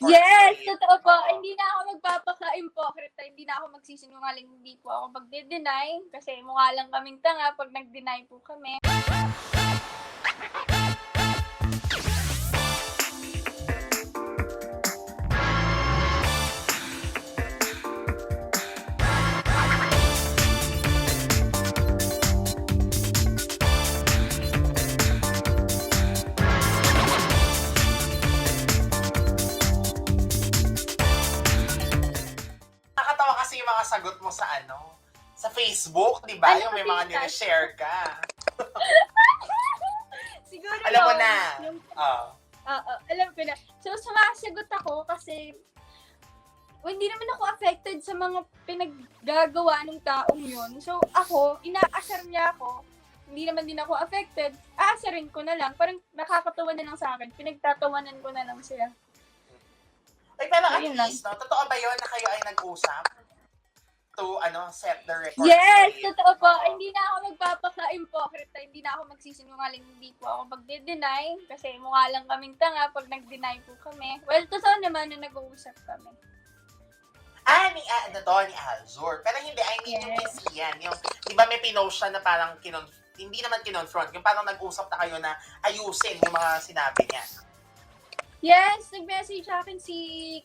Yes, totoo po. Hindi na ako magpapaka-impokrita, hindi na ako magsisinungaling, hindi po ako magde-deny kasi mukha lang kaming tanga pag nag-deny po kami. Nakakatawa kasi yung mga sagot mo sa sa Facebook, di ba? Ano Yung may mga kasi, nila-share ka. Siguro Alam mo yung- na. yung- Oh. alam ko na. So, sumasagot ako kasi hindi naman ako affected sa mga pinaggagawa ng taong yun. So, ako, inaasar niya ako. Hindi naman din ako affected. Aasarin ko na lang. Parang nakakatawa na lang sa akin. Pinagtatawanan ko na lang sila. Ay, pero at Ayun lang. least, no? Totoo ba yun na kayo ay nag-usap? To, set the record Yes, straight? totoo po. Oo. Hindi na ako magpapaka-impokrita, hindi na ako magsisinungaling, hindi po ako magde-deny kasi mukha lang kaming tanga pag nag-deny po kami. Well, totoo naman na nag-uusap kami. Ni Alzor. Pero hindi, I mean, yung Yes. Miss Ian, yung, di ba may pinost siya na parang hindi naman kinonfront, yung parang nag-usap na kayo na ayusin yung mga sinabi niya. Yes, nag-message sa akin si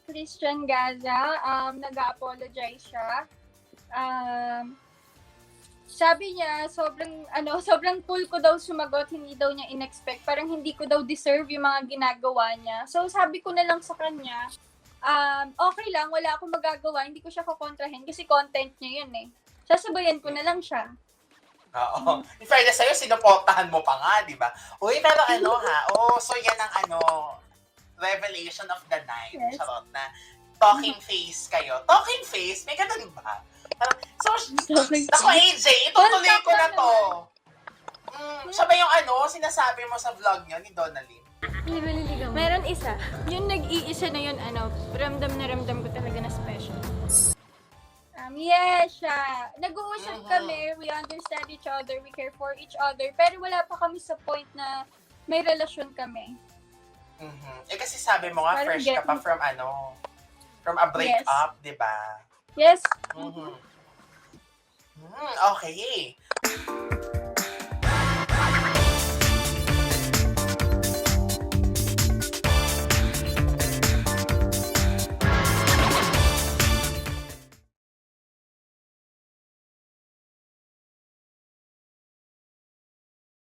Christian Gaza, nag-apologize siya. Sabi niya, sobrang cool ko daw sumagot, hindi daw niya in-expect. Parang hindi ko daw deserve yung mga ginagawa niya. So, sabi ko na lang sa kanya, okay lang, wala akong magagawa, hindi ko siya kukontrahin kasi content niya yun eh. Sasabayan ko na lang siya. Oo. In fairness sa'yo, sinuportahan mo pa nga, di ba? Uy, pero so yan ang revelation of the night, Yes. Charot, na talking face kayo. Talking face? May ganun ba? Parang, ako AJ, itutuloy ko na to. Siya ba yung sinasabi mo sa vlog niya ni Donalyn? Hindi maliligaw. Meron isa. Yung nag-iisa na yun, ramdam na ramdam ko talaga na special. Yes, siya. Nag-uusap kami, we understand each other, we care for each other, pero wala pa kami sa point na may relasyon kami. Eh kasi sabi mo nga, Parang fresh ka pa from a breakup, di ba? Yes. Okay.